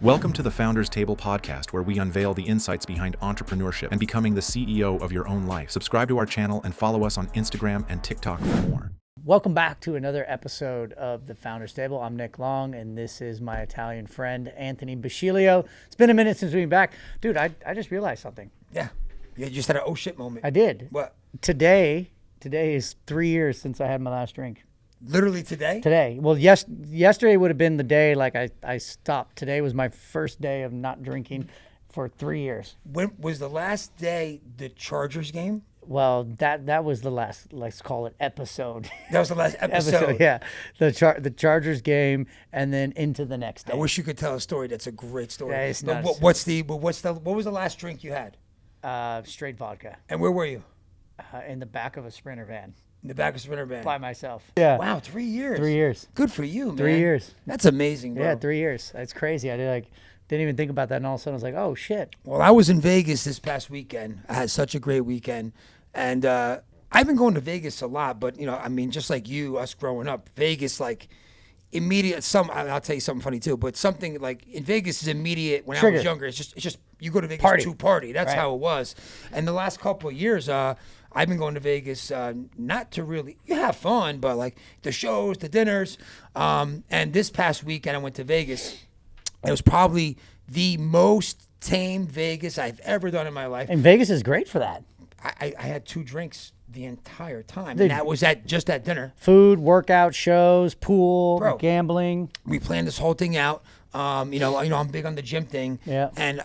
Welcome to the Founders Table podcast, where we unveil the insights behind entrepreneurship and becoming the CEO of your own life. Subscribe to our channel and follow us on Instagram and TikTok for more. Welcome back to another episode of the Founders Table. I'm Nick Long, and this is my Italian friend, Anthony Basciglio. It's been a minute since we've been back. Dude, I just realized something. Yeah. You just had an oh shit moment. I did. What? Today is 3 years since I had my last drink. Literally today? Today. Well, yesterday would have been the day I stopped. Today was my first day of not drinking for 3 years. When was the last day the Chargers game? Well, that was the last, let's call it episode. That was the last episode. Yeah. The Chargers game and then into the next day. I wish you could tell a story. That's a great story. Yeah, it's But nuts. what was the last drink you had? Straight vodka And where were you? in the back of a Sprinter van In the back of Sprinter Van. by myself. Yeah. Wow, 3 years. 3 years. Good for you, man. 3 years. That's amazing, bro. Yeah, 3 years. It's crazy. I didn't even think about that, and all of a sudden I was like, oh shit. Well, I was in Vegas this past weekend. I had such a great weekend. And I've been going to Vegas a lot, but, just like you, us growing up, Vegas, immediate, I'll tell you something funny too, but something like in Vegas is immediate. When I was younger, it's just you go to Vegas to party. That's Right. how it was. And the last couple of years, I've been going to Vegas not to really, you have fun, but like the shows, the dinners. And this past weekend I went to Vegas. It was probably the most tame Vegas I've ever done in my life. And Vegas is great for that. I had 2 drinks the entire time, Dude. and that was just at dinner. Food, workout, shows, pool, Bro. gambling. We planned this whole thing out. I'm big on the gym thing. Yeah. And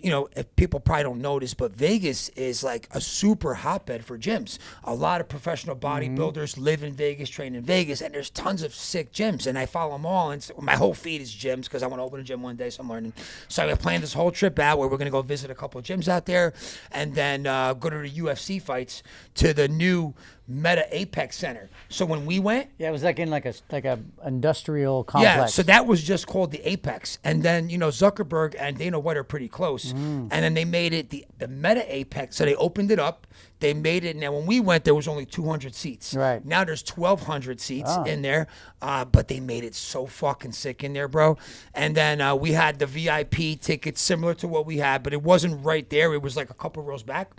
if people probably don't notice, but Vegas is like a super hotbed for gyms. A lot of professional bodybuilders live in Vegas, train in Vegas, and there's tons of sick gyms. And I follow them all. And my whole feed is gyms because I want to open a gym one day, so I'm learning. So I planned this whole trip out where we're gonna go visit a couple of gyms out there, and then go to the UFC fights to the new Meta Apex Center. So when we went, Yeah, it was like in like a industrial complex. yeah, so that was just called the Apex. And then, Zuckerberg and Dana White are pretty close. And then they made it the Meta Apex. So they opened it up. They made it. Now, when we went, there was only 200 seats. Right. Now there's 1,200 seats in there. But they made it so fucking sick in there, bro. And then we had the VIP tickets similar to what we had, but it wasn't right there. It was like a couple rows back.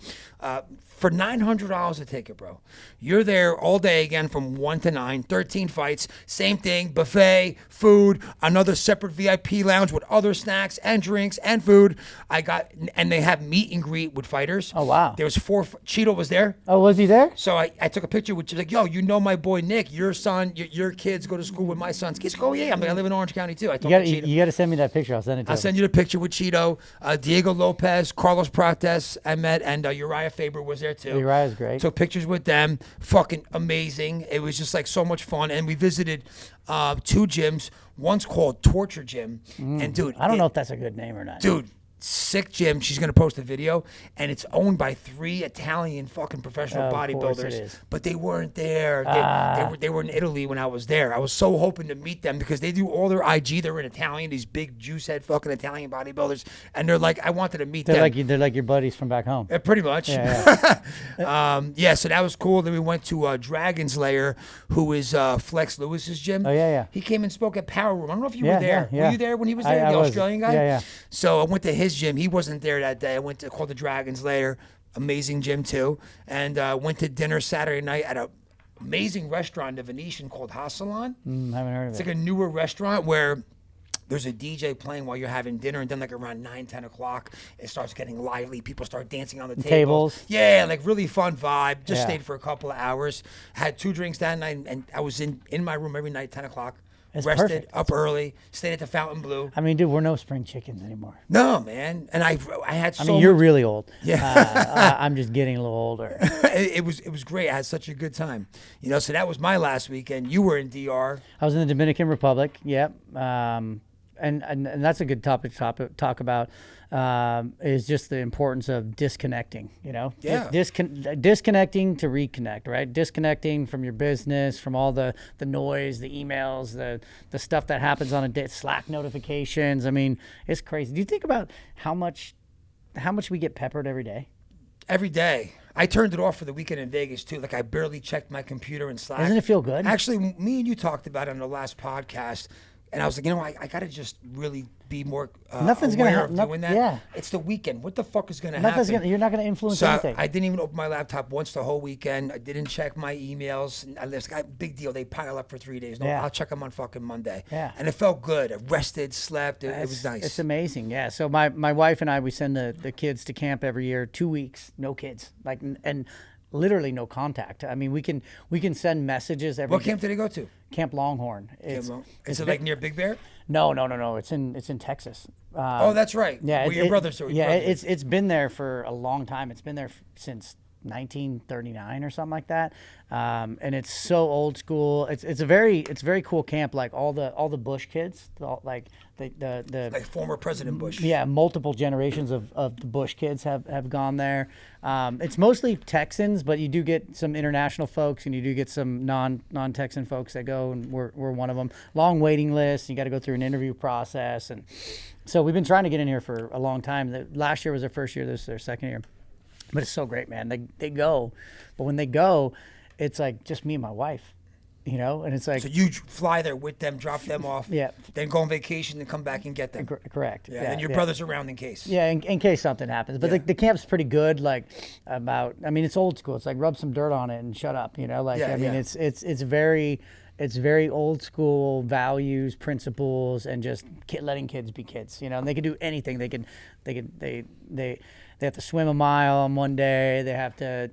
For $900 a ticket, bro. You're there all day again from 1 to 9, 13 fights, same thing, buffet, food, another separate VIP lounge with other snacks and drinks and food. And they have meet and greet with fighters. Oh, wow. There was 4, Cheeto was there. Oh, was he there? So I took a picture with, like, yo, my boy Nick, your son, your kids go to school with my son's kids. Oh, yeah, I live in Orange County too. I told Cheeto. You got to send me that picture. I'll send it to you. I'll send you the picture with Cheeto, Diego Lopez, Carlos Prates, I met, and Uriah Faber was there too. Uriah's great. Took pictures with them. Fucking amazing. It was just like so much fun. And we visited 2 gyms. One's called Torture Gym. And dude, I don't know if that's a good name or not. dude, sick gym. She's gonna post a video, and it's owned by 3 Italian fucking professional Of course bodybuilders. it is. But they weren't there. They were in Italy when I was there. I was so hoping to meet them because they do all their IG. They're in Italian. These big juice head fucking Italian bodybuilders, and they're like, I wanted to meet them. They're like your buddies from back home. Pretty much. Yeah. So that was cool. Then we went to Dragon's Lair, who is Flex Lewis's gym. Oh, yeah. He came and spoke at Power Room. I don't know if you Yeah, were there. yeah. Were you there when he was there, I the was. Australian guy? Yeah. So I went to his gym. He wasn't there that day. I went to called the Dragon's Lair. Amazing gym too. And went to dinner Saturday night at a amazing restaurant, the Venetian, called Hassalon. Haven't heard of It's it. like a newer restaurant where there's a DJ playing while you're having dinner, and then like around 9, 10 o'clock, it starts getting lively. People start dancing on the tables. Yeah, like really fun vibe. Just Yeah. stayed for a couple of hours. Had 2 drinks that night, and I was in my room every night, 10 o'clock. That's rested, perfect. up early, stayed at the Fountain Blue. I mean, dude, we're no spring chickens anymore. No, man. And I had so I mean, you're much- really old. Yeah. I'm just getting a little older. it was great. I had such a good time. So that was my last weekend. You were in DR. I was in the Dominican Republic. Yep. And that's a good topic to talk about. Is just the importance of disconnecting, Yeah. Disconnecting to reconnect, right? Disconnecting from your business, from all the noise, the emails, the stuff that happens on a day, Slack notifications. I mean, it's crazy. Do you think about how much we get peppered every day? Every day. I turned it off for the weekend in Vegas too. Like I barely checked my computer and Slack. Doesn't it feel good? Actually, me and you talked about it on the last podcast. And I was like, I got to just really be more Nothing's gonna aware of doing that. Yeah. It's the weekend. What the fuck is going to happen? You're not going to influence So anything. I didn't even open my laptop once the whole weekend. I didn't check my emails. And I was like, big deal. They pile up for 3 days. No, Yeah. I'll check them on fucking Monday. Yeah. And it felt good. I rested, slept. It was nice. It's amazing. Yeah. So my wife and I, we send the kids to camp every year, 2 weeks, no kids, like, and literally no contact. I mean, we can send messages every What camp did they go to? Camp Longhorn. Is it like near Big Bear? No. It's in Texas. Oh, that's right. Yeah, Where your brothers are. Yeah, it's been there for a long time. It's been there since 1939 or something like that. And it's so old school. It's a very cool camp. Like all the Bush kids, like former President Bush. Yeah, multiple generations of the Bush kids have gone there. It's mostly Texans, but you do get some international folks, and you do get some non-Texan folks that go, and we're one of them. Long waiting list. You got to go through an interview process, and so we've been trying to get in here for a long time. Last year was their first year. This is their second year. But it's so great, man. They go, but when they go, it's like just me and my wife, and it's like. So you fly there with them, drop them off, yeah, then go on vacation and come back and get them. Correct. Yeah, and your brother's around in case. Yeah, in case something happens. But the camp's pretty good. Like it's old school. It's like rub some dirt on it and shut up. It's very old school values, principles, and just letting kids be kids. And they can do anything. They have to swim a mile on one day. They have to,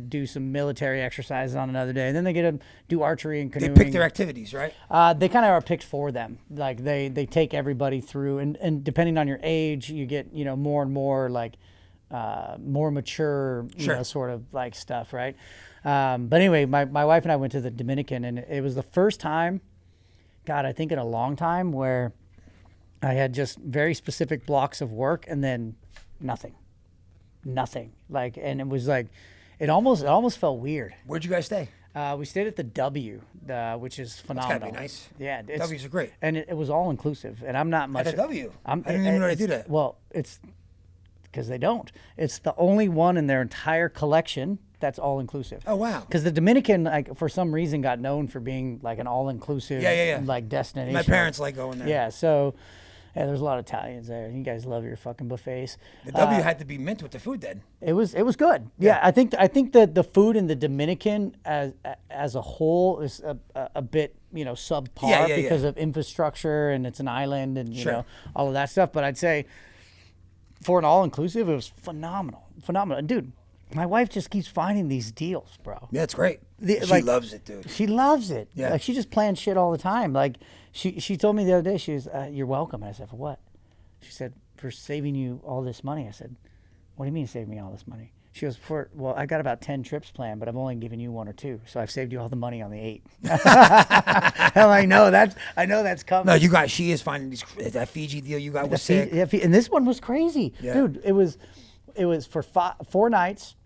do some military exercises on another day. And then they get to do archery and canoeing. They pick their activities, right? They kind of are picked for them. Like they take everybody through, and depending on your age, you get, more and more like more mature, sort of like stuff, right? But anyway, my wife and I went to the Dominican, and it was the first time, God, I think in a long time, where I had just very specific blocks of work and then nothing. Like, and it was like, it almost felt weird. Where'd you guys stay? We stayed at the W, which is phenomenal. That's gotta be nice. Yeah, W's are great. And it was all inclusive. And I'm not much. At the W. I didn't even know they do that. Well, it's because they don't. It's the only one in their entire collection that's all inclusive. Oh wow! Because the Dominican, like, for some reason, got known for being like an all inclusive, like, destination. My parents like going there. Yeah, so. Yeah, there's a lot of Italians there. You guys love your fucking buffets. The W had to be mint with the food then. It was good. Yeah, I think that the food in the Dominican as a whole is a bit subpar because of infrastructure, and it's an island, and all of that stuff. But I'd say for an all inclusive, it was phenomenal. And dude, my wife just keeps finding these deals, bro. Yeah, it's great. She loves it, dude. She loves it. Yeah. Like, she just plans shit all the time. Like, she told me the other day, she was, you're welcome. And I said, for what? She said, for saving you all this money. I said, what do you mean saving me all this money? She goes, I got about 10 trips planned, but I've only given you 1 or 2. So I've saved you all the money on the 8. I'm like, no, I know that's coming. No, she is finding that Fiji deal you got was sick. And this one was crazy. Yeah. Dude, it was for 4 nights,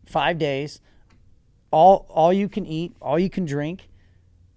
5 days, all you can eat, all you can drink,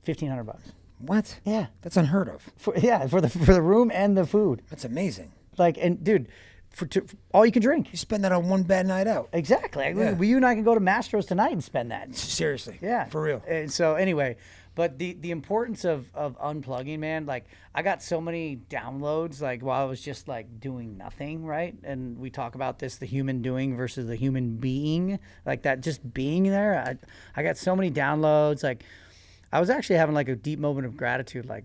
$1,500. What? Yeah, that's unheard of. For the room and the food. That's amazing. Like, and dude, for all you can drink. You spend that on one bad night out. Exactly. Yeah. You and I can go to Mastro's tonight and spend that. Seriously. Yeah, for real. And so anyway, but the importance of unplugging, man. Like, I got so many downloads, like, while I was just like doing nothing, right? And we talk about this, the human doing versus the human being, like that, just being there. I got so many downloads. Like, I was actually having like a deep moment of gratitude. Like,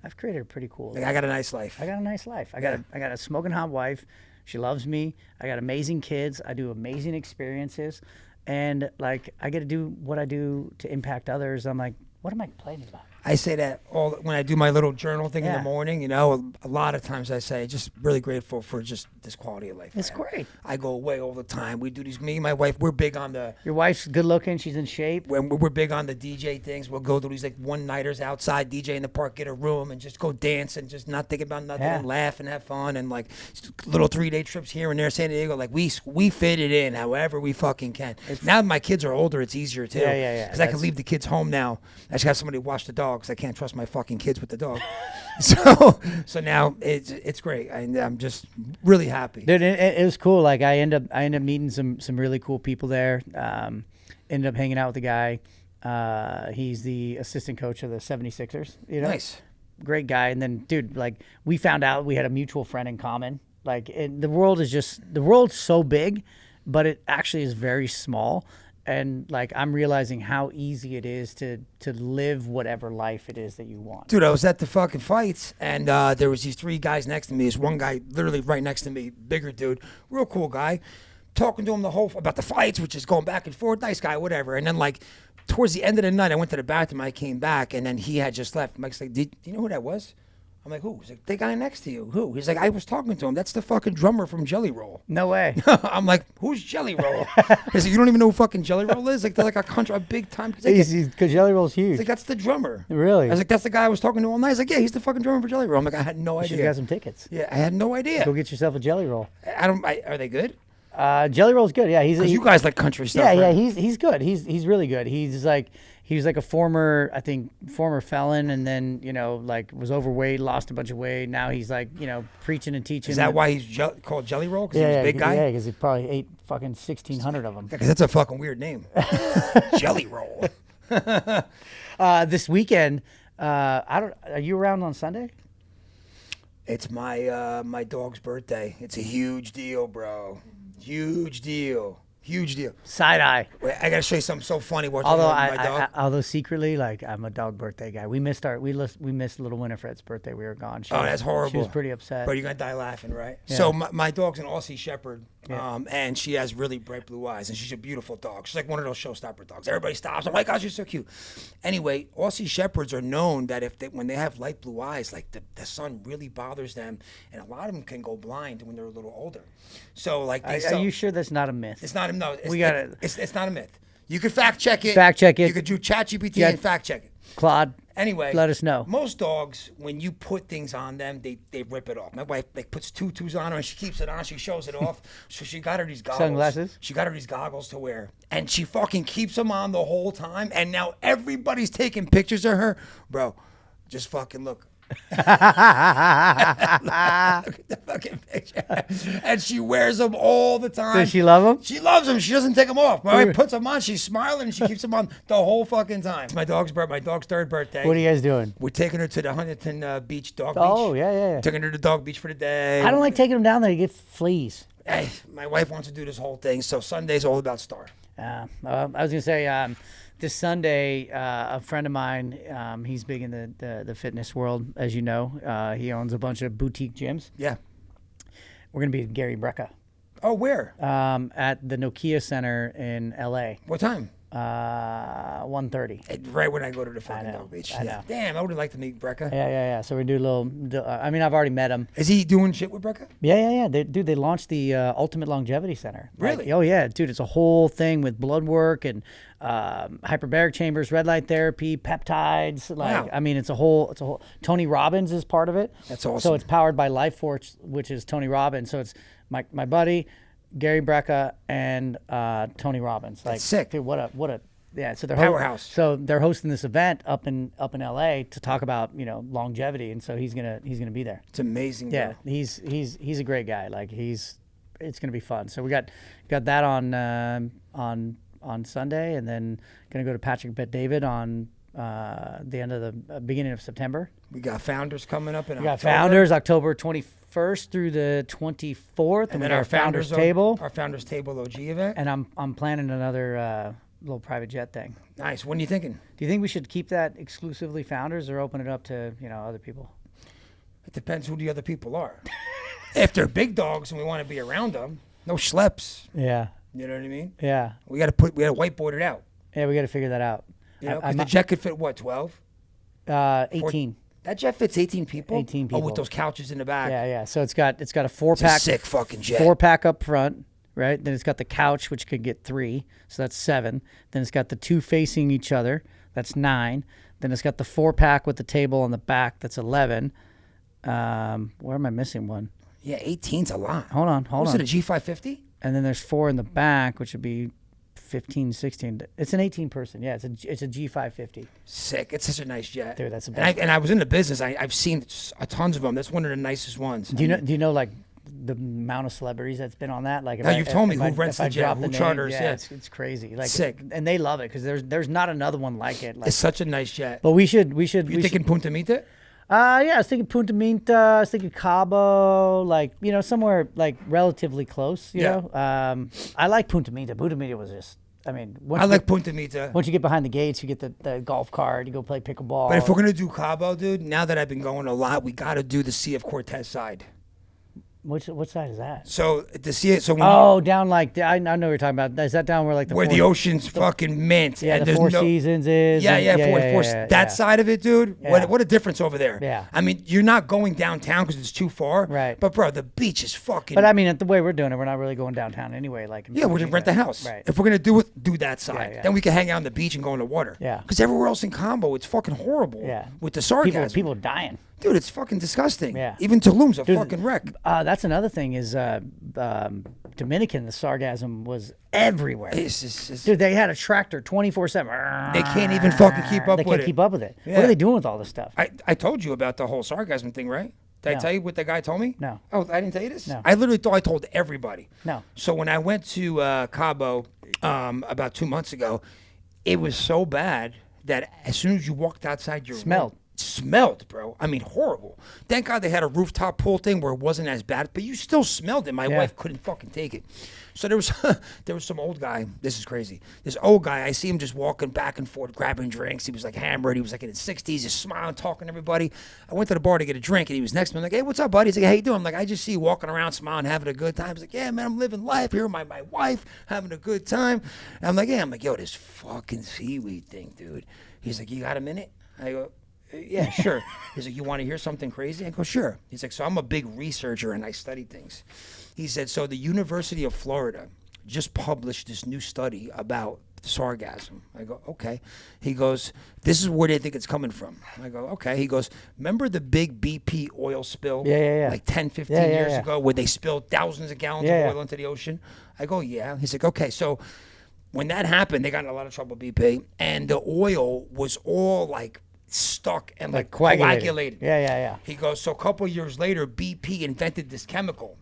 I've created a pretty cool life. I got a nice life. I got a smoking hot wife. She loves me. I got amazing kids. I do amazing experiences. And like, I get to do what I do to impact others. I'm like, what am I complaining about? I say that when I do my little journal thing in the morning. A lot of times I say, just really grateful for just this quality of life. It's great. I go away all the time. We do these. Me and my wife, we're big on the. Your wife's good looking. She's in shape. We're big on the DJ things. We'll go to these like one-nighters outside, DJ in the park, get a room, and just go dance and just not think about nothing and laugh and have fun, and like little 3-day trips here and there, San Diego. Like we fit it in however we fucking can. Now my kids are older, it's easier too. Yeah. Because I can leave the kids home now. I just have somebody to watch the dog because I can't trust my fucking kids with the dog. So now it's great, and I'm just really happy. Dude, it was cool. Like, I end up meeting some really cool people there. Ended up hanging out with the guy. He's the assistant coach of the 76ers. You know, Nice. great guy. And then, dude, like we found out we had a mutual friend in common. Like the world's so big, but it actually is very small. And like I'm realizing how easy it is to live whatever life it is that you want. Dude, I was at the fucking fights, and there was these 3 guys next to me. This one guy literally right next to me, bigger dude, real cool guy, talking to him about the fights, which is going back and forth, nice guy, whatever. And then like towards the end of the night, I went to the bathroom, I came back, and then he had just left. Mike's like, do you know who that was? I'm like, who? He's like, the guy next to you. Who? He's like, I was talking to him. That's the fucking drummer from Jelly Roll. No way. I'm like, who's Jelly Roll? He's like, you don't even know who fucking Jelly Roll is? Like, they're like a big time. Because Jelly Roll's huge. He's like, that's the drummer. Really? I was like, that's the guy I was talking to all night. He's like, yeah, he's the fucking drummer for Jelly Roll. I'm like, I had no You should idea. have got some tickets. Yeah, I had no idea. Go get yourself a Jelly Roll. Are they good? Jelly Roll's good. Yeah, Because you guys like country stuff. Yeah, right? he's good. He's really good. He was like a former felon, and then like was overweight, lost a bunch of weight. Now he's like preaching and teaching. Is that why he's called Jelly Roll? Because he's a big guy. Yeah, because he probably ate fucking 1,600 of them. Because that's a fucking weird name. Jelly Roll. This weekend, are you around on Sunday? It's my dog's birthday. It's a huge deal, bro. Huge deal. Side eye. Wait, I gotta show you something so funny. Although secretly, like I'm a dog birthday guy. We missed little Winifred's birthday. We were gone. That's horrible. She was pretty upset. But you're gonna die laughing, right? Yeah. So my dog's an Aussie Shepherd, and she has really bright blue eyes, and she's a beautiful dog. She's like one of those showstopper dogs. Everybody stops. Oh my gosh, you're so cute. Anyway, Aussie Shepherds are known that when they have light blue eyes, like the sun really bothers them, and a lot of them can go blind when they're a little older. So like, are you sure that's not a myth? It's not a no. We got it. It's not a myth. You could fact check it. You could do ChatGPT and fact check it. Claude. Anyway, let us know. Most dogs, when you put things on them, they rip it off. My wife puts tutus on her and she keeps it on. She shows it off. So she got her these goggles. Sunglasses. She got her these goggles to wear, and she fucking keeps them on the whole time. And now everybody's taking pictures of her, bro. Just fucking look. Look at the fucking picture. And she wears them all the time. Does she love them? She loves them. She doesn't take them off. My wife puts them on. She's smiling and she keeps them on the whole fucking time. It's my dog's 3rd birthday. What are you guys doing? We're taking her to the Huntington Beach Dog Beach. Oh, yeah. Taking her to Dog Beach for the day. I don't like taking them down there. You get fleas. Hey, my wife wants to do this whole thing, so Sunday's all about Star. I was going to say, this Sunday, a friend of mine, he's big in the fitness world, as you know. He owns a bunch of boutique gyms. Yeah. We're going to be at Gary Brecka. Oh, where? At the Nokia Center in L.A. What time? 1:30. Right when I go to the fucking Dog Beach. I know. Damn, I would have liked to meet Brecka. Yeah. So we do a little. I mean, I've already met him. Is he doing shit with Brecka? Yeah. They launched the Ultimate Longevity Center. Really? Like, oh yeah, dude. It's a whole thing with blood work and hyperbaric chambers, red light therapy, peptides. Like, wow. I mean, it's a whole. Tony Robbins is part of it. That's awesome. So it's powered by Life Force, which is Tony Robbins. So it's my buddy, Gary Brecka, and Tony Robbins. Like, that's sick. Dude, what a. Yeah, so they're powerhouse. So they're hosting this event up in LA to talk about longevity, and so he's gonna be there. It's amazing. Yeah, bro. he's a great guy. Like it's gonna be fun. So we got that on Sunday, and then gonna go to Patrick Bet David on the end of the beginning of September. We got Founders coming up in October. We got Founders October 21st through the 24th, and then our Founders Table. Our Founders Table OG event. And I'm planning another little private jet thing. Nice. When are you thinking? Do you think we should keep that exclusively Founders or open it up to other people? It depends who the other people are. If they're big dogs and we want to be around them, no schleps. Yeah. You know what I mean? Yeah. We got to whiteboard it out. Yeah, we got to figure that out. You know, because the jet could fit what, 12? 18. That jet fits 18 people. 18 people. Oh, with those couches in the back. Yeah. So it's got a 4-pack. It's a sick fucking jet. 4-pack up front. Right, then it's got the couch, which could get 3, so that's 7. Then it's got the 2 facing each other, that's 9. Then it's got the 4-pack with the table on the back, that's 11. Where am I missing one? Yeah, 18's a lot. Hold on. Was it a G550? And then there's 4 in the back, which would be 15, 16. It's an 18-person. Yeah, it's a G550. Sick. It's such a nice jet. Dude, that's the best. And I was in the business. I've seen tons of them. That's one of the nicest ones. Do you know like the amount of celebrities that's been on that. Like, if Now, you've told me who rents the jet, drop who the names, charters, yeah. it's crazy. Like, Sick. and they love it because there's not another one like it. Like, It's such a nice jet. but we should. You thinking Punta Mita? Yeah, I was thinking Punta Minta. I was thinking Cabo. Like, somewhere like relatively close. You know, I like Punta Minta. Punta Minta was just. I mean, I like Punta Mita. Once you get behind the gates, you get the golf cart. You go play pickleball. But if we're gonna do Cabo, dude, now that I've been going a lot, we got to do the Sea of Cortez side. What side is that? So the sea. So when down like I know what you're talking about. Is that down where like the ocean's fucking mint? Yeah, and the Four Seasons is. That side of it, dude. Yeah. What a difference over there. Yeah. I mean, you're not going downtown because it's too far. Right. But bro, the beach is fucking. But I mean, the way we're doing it, we're not really going downtown anyway. Like, yeah, we're gonna rent the house. Right. If we're gonna do that side, then we can hang out on the beach and go in the water. Yeah. Because everywhere else in Combo, it's fucking horrible. Yeah. With the sargassum. People dying. Dude, it's fucking disgusting. Yeah. Even Tulum's a fucking wreck. That's another thing is Dominican, the sargassum was everywhere. Dude, they had a tractor 24/7. They can't even fucking keep up with it. They can't keep up with it. Yeah. What are they doing with all this stuff? I told you about the whole sargassum thing, right? Did I tell you what the guy told me? No. Oh, I didn't tell you this? No. I literally thought I told everybody. No. So when I went to Cabo about 2 months ago, it was so bad that as soon as you walked outside your room, smelled, bro. I mean, horrible. Thank God they had a rooftop pool thing where it wasn't as bad, but you still smelled it. My wife couldn't fucking take it. So there was some old guy. This is crazy. This old guy, I see him just walking back and forth, grabbing drinks. He was like hammered. He was like in his 60s, just smiling, talking to everybody. I went to the bar to get a drink, and he was next to me. I'm like, hey, what's up, buddy? He's like, how you doing? I'm like, I just see you walking around, smiling, having a good time. He's like, yeah, man, I'm living life here with my wife, having a good time. And I'm like, yeah. I'm like, yo, this fucking seaweed thing, dude. He's like, you got a minute? I go, yeah, sure. He's like, you want to hear something crazy? I go, sure. He's like, so I'm a big researcher and I study things. He said, so the University of Florida just published this new study about sargassum. I go, okay. He goes, this is where they think it's coming from. I go, okay. He goes, remember the big BP oil spill? Yeah. Like 10, 15 years ago where they spilled thousands of gallons of oil into the ocean? I go, yeah. He's like, okay, so when that happened, they got in a lot of trouble, BP, and the oil was all like stuck and like coagulated. Yeah. He goes, so a couple of years later, BP invented this chemical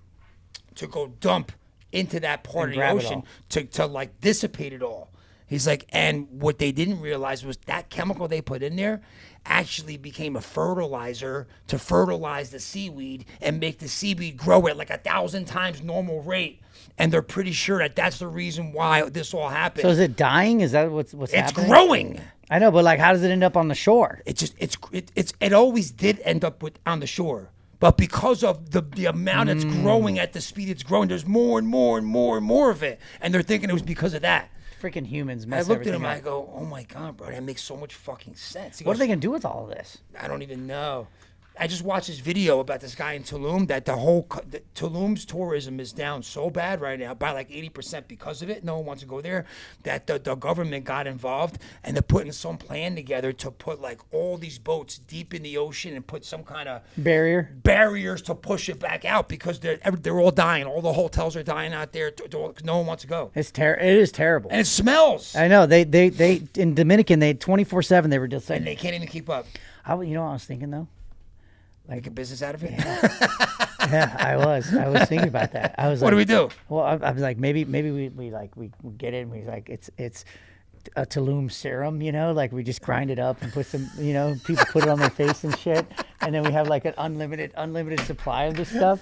to go dump into that part of the ocean to like dissipate it all. He's like, and what they didn't realize was that chemical they put in there actually became a fertilizer to fertilize the seaweed and make the seaweed grow at like 1,000 times normal rate. And they're pretty sure that that's the reason why this all happened. So is it dying? Is that what's happening? It's growing. I know, but like, how does it end up on the shore? It always did end up on the shore. But because of the amount it's growing at the speed it's growing, there's more and more and more and more of it. And they're thinking it was because of that. Freaking humans mess I looked at him up. and I go, oh my God, bro, that makes so much fucking sense. What are they going to do with all of this? I don't even know. I just watched this video about this guy in Tulum that Tulum's tourism is down so bad right now by like 80% because of it. No one wants to go there. That the government got involved and they're putting some plan together to put like all these boats deep in the ocean and put some kind of barriers to push it back out because they're all dying. All the hotels are dying out there. No one wants to go. It is terrible. And it smells. I know. They in Dominican, they 24/7 they were just saying. And they can't even keep up. You know what I was thinking though? Make a business out of it? Yeah, I was thinking about that. I was what like, do we do? Well, I was like, maybe we get it and we like, it's a Tulum serum, like we just grind it up and put some, people put it on their face and shit. And then we have like an unlimited supply of this stuff,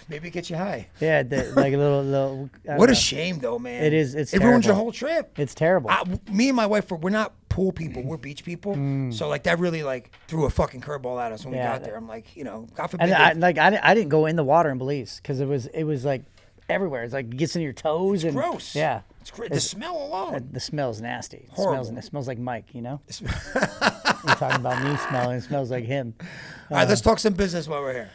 Maybe it gets you high. Yeah, like a little. What a shame though, man. It is. It ruins your whole trip. It's terrible. Me and my wife, we're not pool people. We're beach people. So like that really like threw a fucking curveball at us when we got there. I'm like, God forbid. And I didn't go in the water in Belize because it was like everywhere. It's like it gets in your toes. It's gross. Yeah. It's great. The smell alone. The smell's nasty. Horrible. It smells like Mike, You're talking about me smelling. It smells like him. All right, let's talk some business while we're here.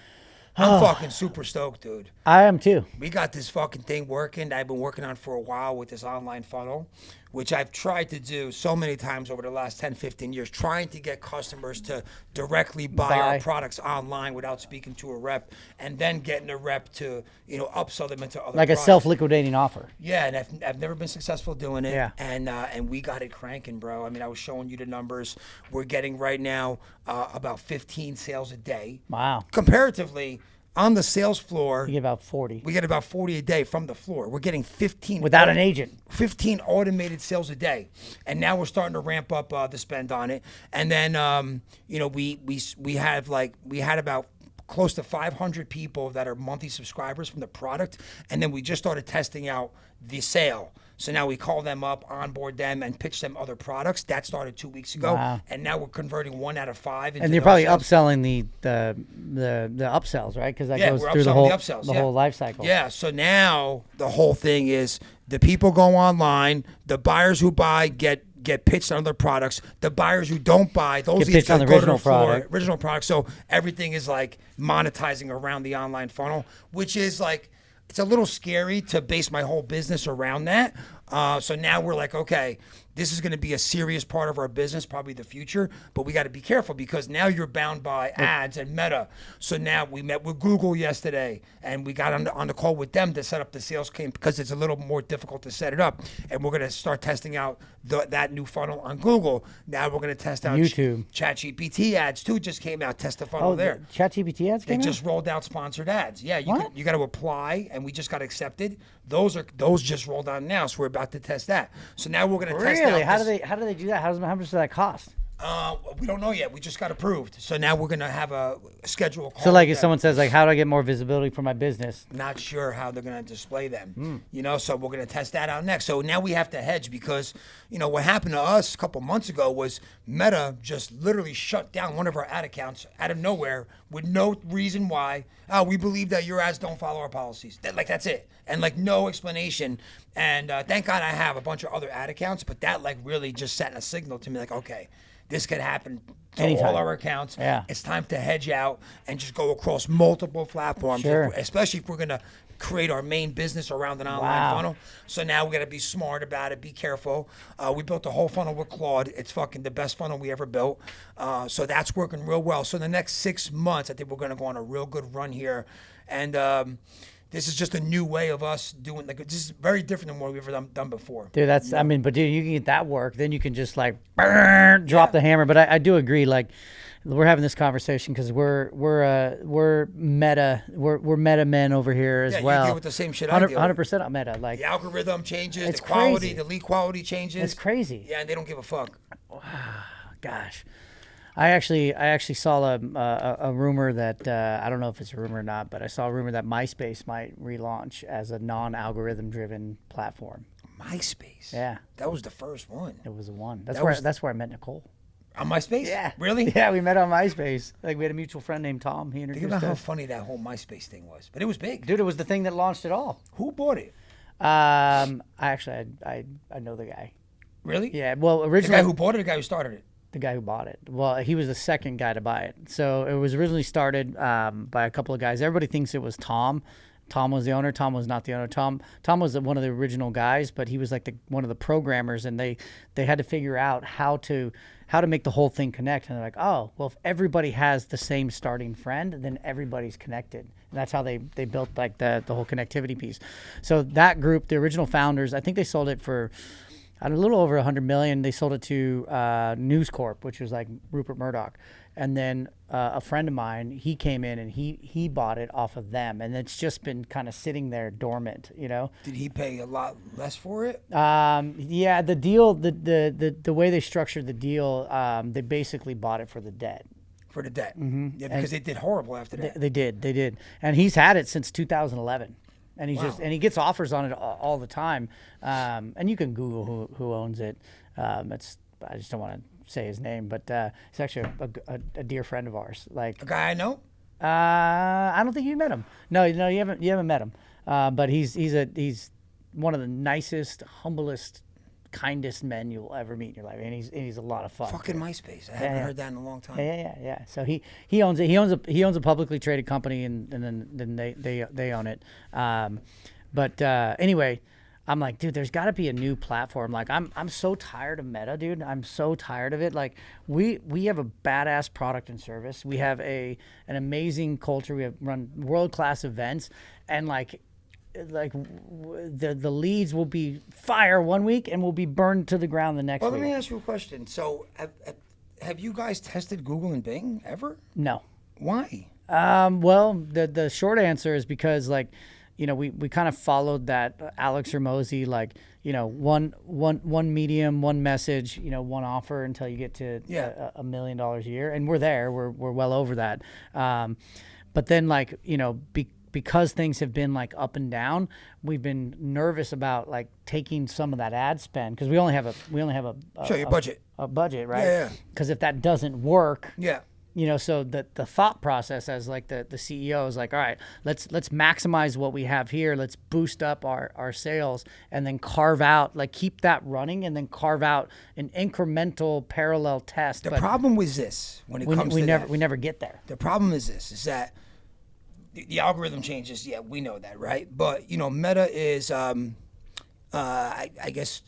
I'm fucking super stoked, dude. I am too. We got this fucking thing working that I've been working on for a while with this online funnel, which I've tried to do so many times over the last 10, 15 years, trying to get customers to directly buy our products online without speaking to a rep, and then getting a rep to, upsell them into other like products. A self-liquidating offer. Yeah, and I've never been successful doing it. Yeah. And we got it cranking, bro. I mean, I was showing you the numbers. We're getting right now about 15 sales a day. Wow. Comparatively, On the sales floor, You get about 40 we get about 40 a day from the floor. We're getting 15 without an agent. 15 automated sales a day, and now we're starting to ramp up the spend on it. And then we had about close to 500 people that are monthly subscribers from the product, and then we just started testing out the sale. So now we call them up, onboard them, and pitch them other products. That started 2 weeks ago, Wow. and now we're converting 1 out of 5. Into And you're those probably sales. upselling the upsells, right? Because that Yeah, goes we're through the upselling whole the upsells, the yeah. whole life cycle. Yeah, so now the whole thing is the people go online, the buyers who buy get pitched on other products. The buyers who don't buy, those Get leads pitched on the go to original floor, product. original product. So everything is like monetizing around the online funnel, which is like, it's a little scary to base my whole business around that. So now we're like, okay, this is going to be a serious part of our business, probably the future, but we got to be careful because now you're bound by ads and Meta. So now we met with Google yesterday, and we got on the call with them to set up the sales campaign because it's a little more difficult to set it up. And we're going to start testing out that new funnel on Google. Now we're going to test out YouTube. ChatGPT ads too. Just came out. Test the funnel there. ChatGPT ads They came out? just rolled out sponsored ads. Yeah, What? you got to apply, and we just got accepted. Those just rolled out now, so we're about to test that. So now we're going to test out. Really? How this- do they do that? How much does that cost? We don't know yet. We just got approved. So now we're going to have a schedule call. So like with if them. someone says like, how do I get more visibility for my business? Not sure how they're going to display them, so we're going to test that out next. So now we have to hedge because, what happened to us a couple months ago was Meta just literally shut down one of our ad accounts out of nowhere with no reason why. Oh, we believe that your ads don't follow our policies. That's it. And no explanation. And thank God I have a bunch of other ad accounts, but that really just sent a signal to me okay, this could happen to Anytime. all our accounts. Yeah. It's time to hedge out and just go across multiple platforms, Sure. especially if we're going to create our main business around an online Wow. funnel. So now we got to be smart about it, be careful. We built a whole funnel with Claude. It's fucking the best funnel we ever built. So that's working real well. So in the next 6 months, I think we're going to go on a real good run here. And this is just a new way of us doing, this is very different than what we've ever done before. Dude, that's but dude, you can get that work, then you can just drop the hammer. But I do agree, we're having this conversation because we're meta men over here as Yeah, well. you deal with the same shit I deal with. 100% on meta. The algorithm changes, It's the quality, crazy. the lead quality changes. It's crazy. Yeah, and they don't give a fuck. Gosh, I actually saw a rumor that I don't know if it's a rumor or not, but I saw a rumor that MySpace might relaunch as a non-algorithm driven platform. MySpace. Yeah, That was the first one. it was the one. That's That that's was- where I met Nicole. On MySpace? Yeah, Really? Yeah, we met on MySpace. We had a mutual friend named Tom. He Think introduced about how us. funny that whole MySpace thing was. But it was big. Dude, it was the thing that launched it all. Who bought it? I know the guy. Really? Yeah, well, The originally guy who bought it or the guy who started it? the guy who bought it. Well, he was the second guy to buy it. So it was originally started by a couple of guys. Everybody thinks it was Tom. Tom was the owner. Tom was not the owner. Tom was one of the original guys, but he was one of the programmers, and they had to figure out how to make the whole thing connect. And they're like, oh, well, if everybody has the same starting friend, then everybody's connected. And that's how they built the whole connectivity piece. So that group, the original founders, I think they sold it for a little over 100 million. They sold it to News Corp, which was like Rupert Murdoch. And then a friend of mine, he came in and he bought it off of them, and it's just been kind of sitting there dormant, Did he pay a lot less for it? Yeah, the deal, the way they structured the deal, they basically bought it for the debt. For the debt. Mm-hmm. Yeah, because they did horrible after that. They did, and he's had it since 2011, and he's and he gets offers on it all the time. And you can Google who owns it. I just don't want to say his name, but he's actually a dear friend of ours. A guy I know? I don't think you met him. No, you haven't met him. But he's one of the nicest, humblest, kindest men you'll ever meet in your life, and he's a lot of fun. Fucking MySpace. I haven't heard that in a long time. Yeah. So he owns it. He owns a publicly traded company, and then they own it. But anyway, I'm like, dude, there's got to be a new platform. I'm so tired of Meta, dude. I'm so tired of it. We have a badass product and service. We have an amazing culture. We have run world-class events, and the leads will be fire one week and will be burned to the ground the next Well, week. let me ask you a question. So have you guys tested Google and Bing ever? No. Why? Well, the short answer is because like, we kind of followed that Alex Hormozy, like, one medium, one message, one offer until you get to $1 million a year. And we're there, we're well over that. But then like, because things have been like up and down, we've been nervous about like taking some of that ad spend because we only have a budget. A budget, right? Yeah. Because if that doesn't work, Yeah. So the thought process as like the CEO is like, all right, let's maximize what we have here. Let's boost up our sales and then carve out, like keep that running and then carve out an incremental parallel test. The problem with this, when it comes to that, we never get there. The problem is this, is that the algorithm changes. Yeah, we know that, right? But, Meta is, I guess,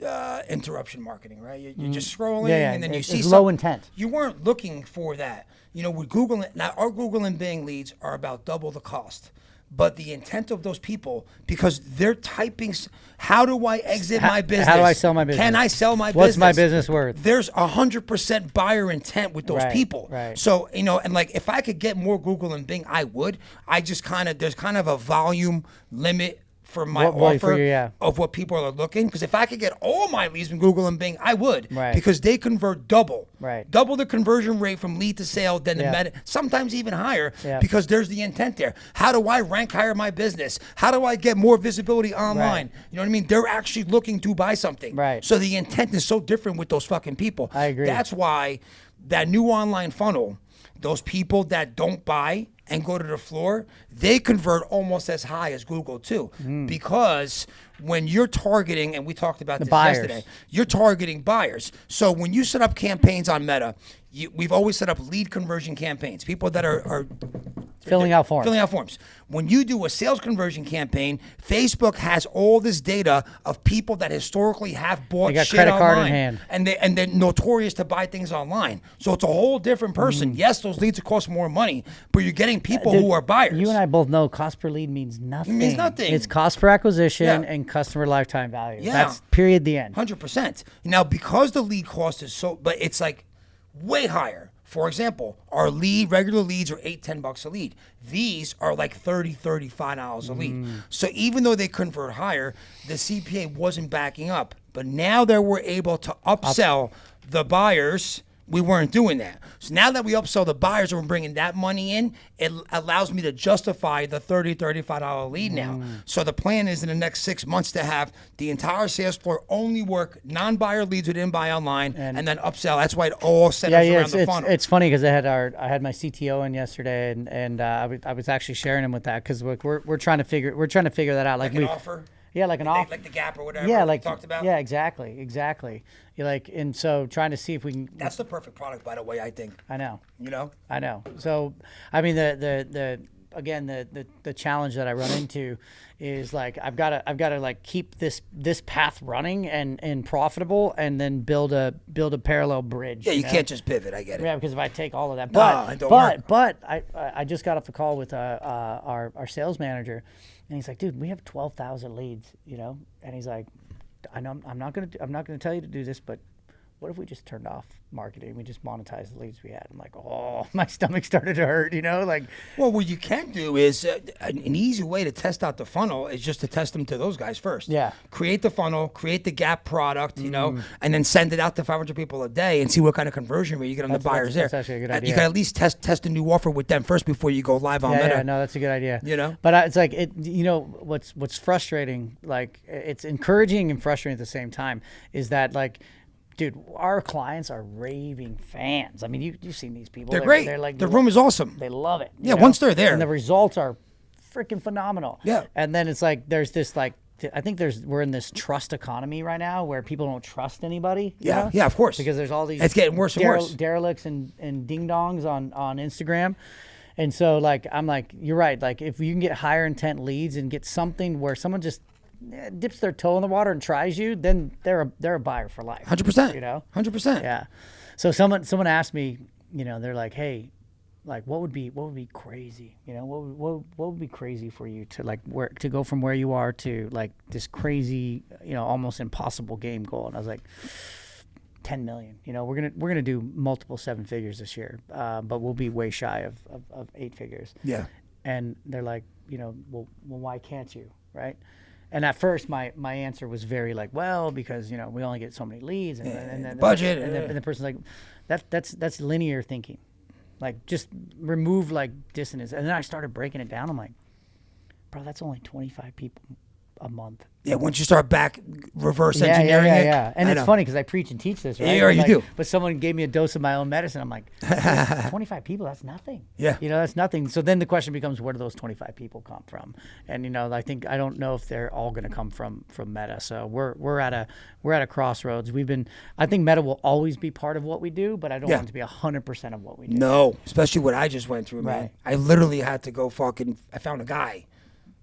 interruption marketing, right? You're just scrolling and then you see it's low intent. You weren't looking for that. With Google, now our Google and Bing leads are about double the cost. But the intent of those people, because they're typing, how do I exit my business? How do I sell my business? Can I sell my business? What's my business worth? There's 100% buyer intent with those people. Right. So, and like if I could get more Google and Bing, I would. There's kind of a volume limit for my offer of what people are looking. Because if I could get all my leads from Google and Bing, I would. Right. Because they convert double. Right. Double the conversion rate from lead to sale than the Meta, sometimes even higher, because there's the intent there. How do I rank higher my business? How do I get more visibility online? Right. You know what I mean? They're actually looking to buy something. Right. So the intent is so different with those fucking people. I agree. That's why that new online funnel, those people that don't buy and go to the floor, they convert almost as high as Google too. Because when you're targeting, and we talked about this yesterday, you're targeting buyers. So when you set up campaigns on Meta, we've always set up lead conversion campaigns. People that are filling out forms. When you do a sales conversion campaign, Facebook has all this data of people that historically have bought They got shit credit online, card in hand. and they're notorious to buy things online. So it's a whole different person. Yes, those leads cost more money, but you're getting people who are buyers. You and I both know cost per lead means nothing. It means nothing. It's cost per acquisition and customer lifetime value. Yeah. That's period, the end. 100%. Now, because the lead cost is but it's like way higher. For example, our regular leads are $8-10 a lead. These are like $30-35 a lead. So even though they convert higher, the CPA wasn't backing up. But now that we're able to upsell the buyers, we weren't doing that. So now that we upsell the buyers and we're bringing that money in, it allows me to justify the $30-35 lead now. So the plan is in the next 6 months to have the entire sales floor only work non-buyer leads who didn't buy online and then upsell. That's why it all centers around the funnel. It's funny because I had my CTO in yesterday and I was actually sharing him with that because we're trying to figure that out. Like an offer? Yeah, like an offer. Like the Gap or whatever we talked about? Yeah, exactly. You're like, and so trying to see if we can. That's the perfect product, by the way, I think. I know. I know. So, I mean, the challenge that I run into is like I've got to like keep this path running and profitable, and then build a parallel bridge. Yeah, you can't just pivot. I get it. Yeah, because if I take all of that, but I just got off the call with our sales manager, and he's like, dude, we have 12,000 leads, and he's like, I know I'm not gonna tell you to do this, but what if we just turned off marketing? We just monetized the leads we had. I'm like, oh, my stomach started to hurt, like. Well, what you can do is an easy way to test out the funnel is just to test them to those guys first. Yeah. Create the funnel, create the Gap product, and then send it out to 500 people a day and see what kind of conversion rate you get on the buyers there. That's actually a good idea. You can at least test a new offer with them first before you go live on Meta. Yeah, no, that's a good idea. But it's like what's frustrating, like it's encouraging and frustrating at the same time, is that like, dude, our clients are raving fans. I mean, you've seen these people. They're great. They're like, the room is awesome. They love it. Yeah, once they're there. And the results are freaking phenomenal. Yeah. And then it's like, there's this like, I think we're in this trust economy right now where people don't trust anybody. Yeah, of course. Because there's all these. It's getting worse and worse. Derelicts and ding dongs on Instagram. And so like, I'm like, you're right. Like if you can get higher intent leads and get something where someone just dips their toe in the water and tries you, then they're a buyer for life. 100%. 100%. Yeah. So someone asked me, they're like, hey, like what would be crazy? What would be crazy for you to like to go from where you are to like this crazy, almost impossible game goal? And I was like, 10 million. You know, we're gonna do multiple 7 figures this year, but we'll be way shy of 8 figures. Yeah. And they're like, you know, well, why can't you, right? And at first, my answer was very like, well, because, you know, we only get so many leads, and then budget, and the person's like, that's linear thinking, like just remove like dissonance. And then I started breaking it down. I'm like, bro, that's only 25 people a month. Yeah, once you start reverse engineering it. Yeah. And it's funny because I preach and teach this, right? Yeah, you do. But someone gave me a dose of my own medicine. I'm like, 25 people, that's nothing. Yeah. You know, that's nothing. So then the question becomes, where do those 25 people come from? And, you know, I don't know if they're all going to come from Meta. So we're at a crossroads. I think Meta will always be part of what we do, but I don't want it to be 100% of what we do. No, especially what I just went through, man. Right. I literally had to go I found a guy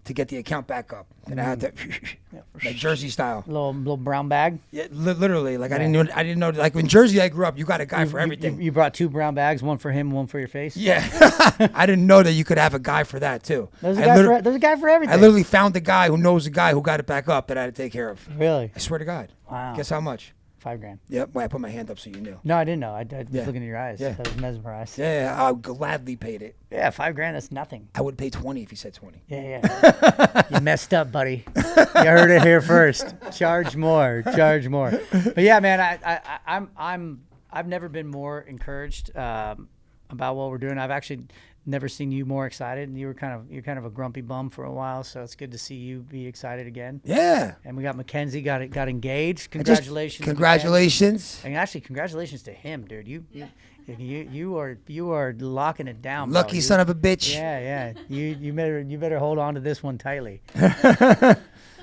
to get the account back up. And I had to, like Jersey style. Little brown bag. Yeah, literally. Like I didn't know. Like in Jersey, I grew up. You got a guy for everything. You brought 2 brown bags, one for him, one for your face. Yeah, I didn't know that you could have a guy for that too. There's a guy for everything. I literally found the guy who knows the guy who got it back up that I had to take care of. Really? I swear to God. Wow. Guess how much? $5,000. Yep. Well, I put my hand up so you knew. No, I didn't know. I was looking at your eyes. Yeah. I was mesmerized. Yeah, I gladly paid it. Yeah, $5,000. That's nothing. I would pay 20 if he said 20. Yeah. You messed up, buddy. You heard it here first. Charge more. But yeah, man, I've never been more encouraged about what we're doing. I've actually never seen you more excited. You're kind of a grumpy bum for a while, so it's good to see you be excited again. Yeah. And we got Mackenzie got engaged. Congratulations. Congratulations. And actually, congratulations to him, dude. You are locking it down. Lucky bro. son of a bitch. Yeah. You better hold on to this one tightly.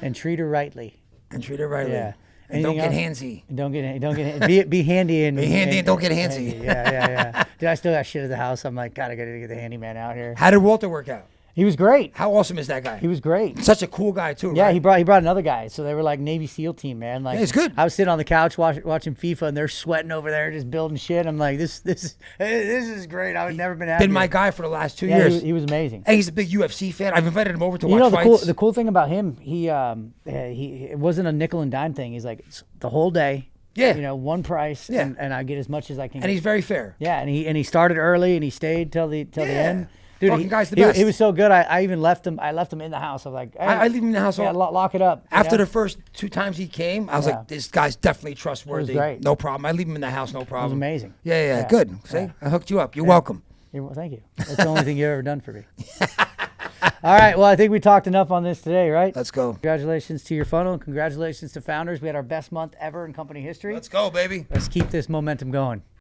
And treat her rightly. Yeah. And don't get handsy. Don't get be handy and be handy and don't get handsy. Yeah. Dude, I still got shit at the house. I'm like, God, I gotta get the handyman out here. How did Walter work out? He was great. How awesome is that guy? He was great. Such a cool guy too. Yeah, right? he brought another guy. So they were like Navy SEAL team, man. Like, yeah, it's good. I was sitting on the couch watching FIFA, and they're sweating over there, just building shit. I'm like, this is great. I've never been happier. Been my guy for the last 2 years. He was amazing. And he's a big UFC fan. I've invited him over to watch fights. The cool thing about him, he it wasn't a nickel and dime thing. He's like, it's the whole day. Yeah. You know, one price. Yeah. And I get as much as I can. And he's very fair. Yeah, and he started early and he stayed till the end. Dude, fucking guy's the best. He was so good. I even left him. I left him in the house. I was like, hey, I leave him in the house. Yeah, lock it up. After the first 2 times he came, I was like, this guy's definitely trustworthy. It was great. No problem. I leave him in the house. No problem. It was amazing. Yeah. Good. See, I hooked you up. You're welcome. Thank you. That's the only thing you've ever done for me. All right. Well, I think we talked enough on this today, right? Let's go. Congratulations to your funnel. And congratulations to founders. We had our best month ever in company history. Let's go, baby. Let's keep this momentum going.